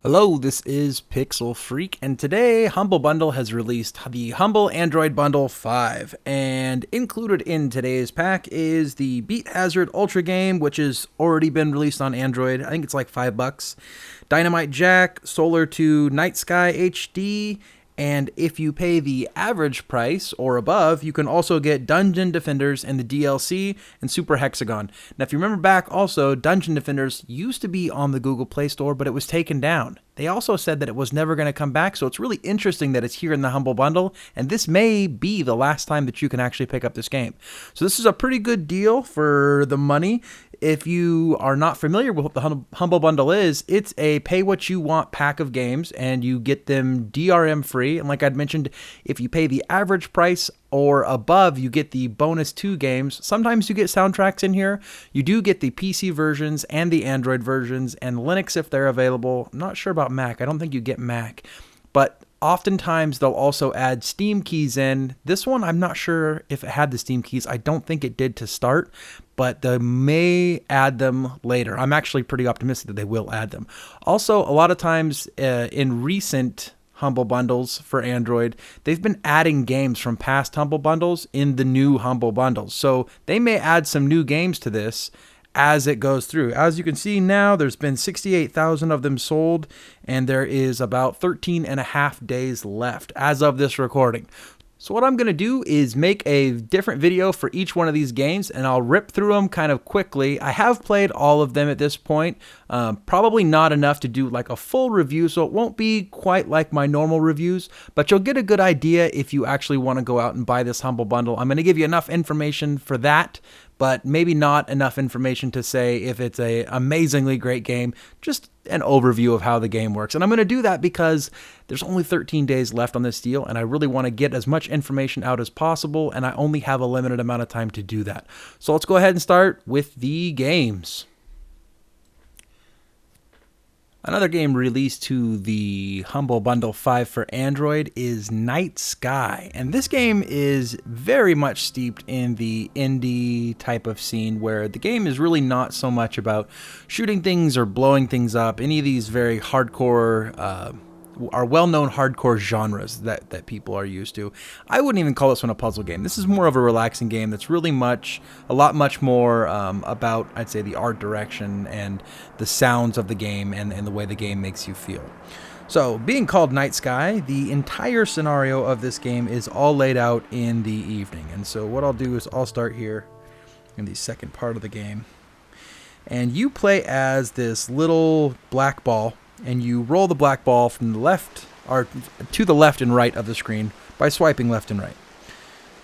Hello, this is Pixel Freak, and today Humble Bundle has released the Humble Android Bundle 5, and included in today's pack is the Beat Hazard Ultra game, which has already been released on Android. I think it's like $5. Dynamite Jack, Solar 2, NightSky HD, and if you pay the average price or above, you can also get Dungeon Defenders and the DLC and Super Hexagon. Now, if you remember back, also, Dungeon Defenders used to be on the Google Play Store, but it was taken down. They also said that it was never going to come back, so it's really interesting that it's here in the Humble Bundle, and this may be the last time that you can actually pick up this game. So this is a pretty good deal for the money. If you are not familiar with what the Humble Bundle is, it's a pay-what-you-want pack of games, and you get them DRM-free. And like I'd mentioned, if you pay the average price or above, you get the bonus 2 games. Sometimes you get soundtracks in here. You do get the PC versions and the Android versions, and Linux if they're available. I'm not sure about Mac. I don't think you get Mac. But oftentimes they'll also add Steam keys in. This one, I'm not sure if it had the Steam keys. I don't think it did to start, but they may add them later. I'm actually pretty optimistic that they will add them. Also, a lot of times in recent Humble Bundles for Android, they've been adding games from past Humble Bundles in the new Humble Bundles. So they may add some new games to this as it goes through. As you can see now, there's been 68,000 of them sold, and there is about 13 and a half days left as of this recording. So what I'm going to do is make a different video for each one of these games, and I'll rip through them kind of quickly. I have played all of them at this point, probably not enough to do like a full review, so it won't be quite like my normal reviews, but you'll get a good idea if you actually want to go out and buy this Humble Bundle. I'm going to give you enough information for that, but maybe not enough information to say if it's a amazingly great game, just an overview of how the game works. And I'm going to do that because there's only 13 days left on this deal, and I really want to get as much information out as possible, and I only have a limited amount of time to do that. So let's go ahead and start with the games. Another game released to the Humble Bundle 5 for Android is NightSky, and this game is very much steeped in the indie type of scene where the game is really not so much about shooting things or blowing things up, any of these very hardcore are well-known hardcore genres that people are used to. I wouldn't even call this one a puzzle game. This is more of a relaxing game that's really a lot more about, I'd say, the art direction and the sounds of the game and the way the game makes you feel. So, being called NightSky, the entire scenario of this game is all laid out in the evening. And so what I'll do is I'll start here in the second part of the game. And you play as this little black ball, and you roll the black ball from the left or to the left and right of the screen by swiping left and right.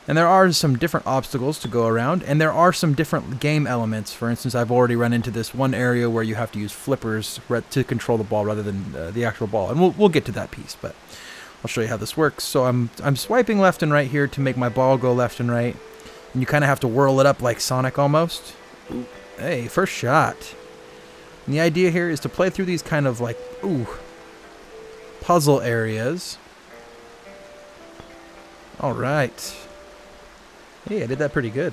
And there are some different obstacles to go around, and there are some different game elements. For instance, I've already run into this one area where you have to use flippers to control the ball rather than the actual ball, and we'll get to that piece, but I'll show you how this works. So I'm swiping left and right here to make my ball go left and right, and you kind of have to whirl it up like Sonic almost. Ooh. Hey, first shot. And the idea here is to play through these kind of like, puzzle areas. All right. Hey, I did that pretty good.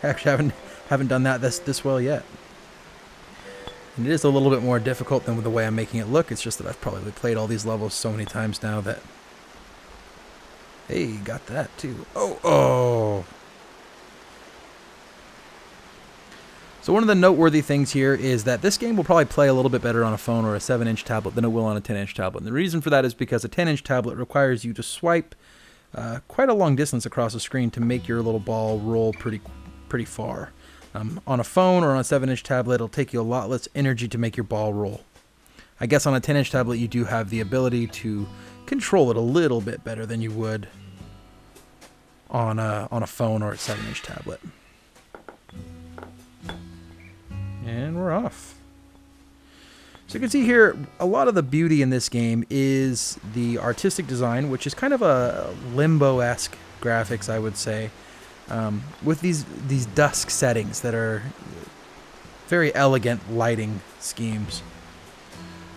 Actually, haven't done that this well yet. And it is a little bit more difficult than the way I'm making it look. It's just that I've probably played all these levels so many times now that... Hey, got that too. Oh! So one of the noteworthy things here is that this game will probably play a little bit better on a phone or a 7-inch tablet than it will on a 10-inch tablet. And the reason for that is because a 10-inch tablet requires you to swipe quite a long distance across the screen to make your little ball roll pretty far. On a phone or on a 7-inch tablet, it'll take you a lot less energy to make your ball roll. I guess on a 10-inch tablet, you do have the ability to control it a little bit better than you would on a phone or a 7-inch tablet. And we're off. So you can see here, a lot of the beauty in this game is the artistic design, which is kind of a Limbo-esque graphics, I would say, with these dusk settings that are very elegant lighting schemes.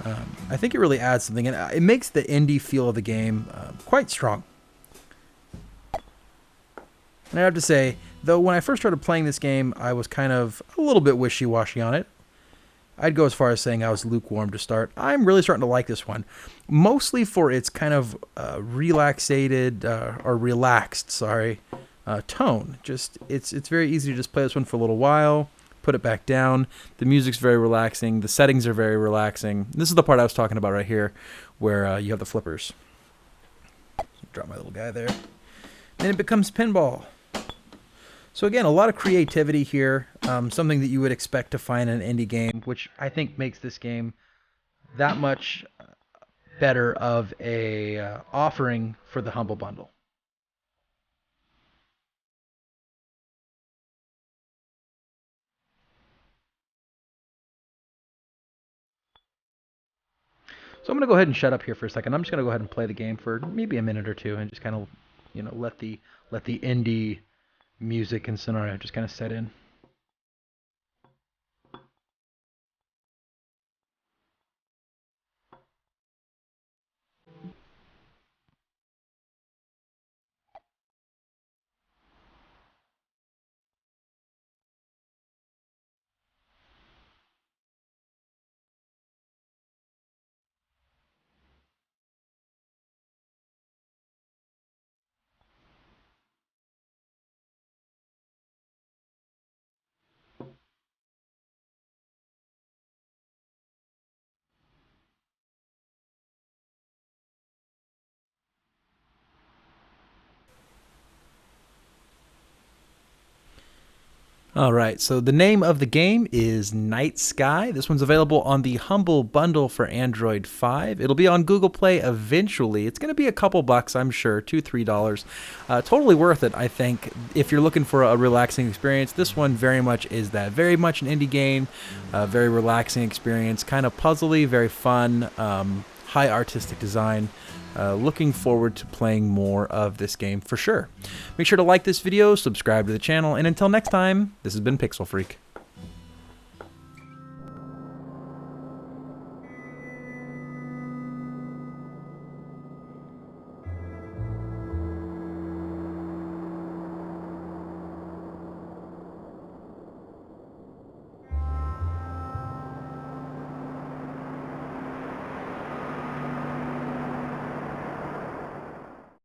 I think it really adds something, and it makes the indie feel of the game quite strong. And I have to say, though when I first started playing this game, I was kind of a little bit wishy-washy on it. I'd go as far as saying I was lukewarm to start. I'm really starting to like this one, mostly for its kind of relaxed tone. Just it's very easy to just play this one for a little while, put it back down. The music's very relaxing. The settings are very relaxing. This is the part I was talking about right here, where you have the flippers. Drop my little guy there. Then it becomes pinball. So again, a lot of creativity here, something that you would expect to find in an indie game, which I think makes this game that much better of a offering for the Humble Bundle. So I'm going to go ahead and shut up here for a second. I'm just going to go ahead and play the game for maybe a minute or two and just kind of, let the indie music and scenario just kind of set in. All right, so the name of the game is NightSky. This one's available on the Humble Bundle for Android 5. It'll be on Google Play eventually. It's going to be a couple bucks, I'm sure, $2, $3. Totally worth it, I think. If you're looking for a relaxing experience, this one very much is that. Very much an indie game, very relaxing experience, kind of puzzly, very fun, high artistic design. Looking forward to playing more of this game for sure. Make sure to like this video, subscribe to the channel, and until next time, this has been Pixel Freak.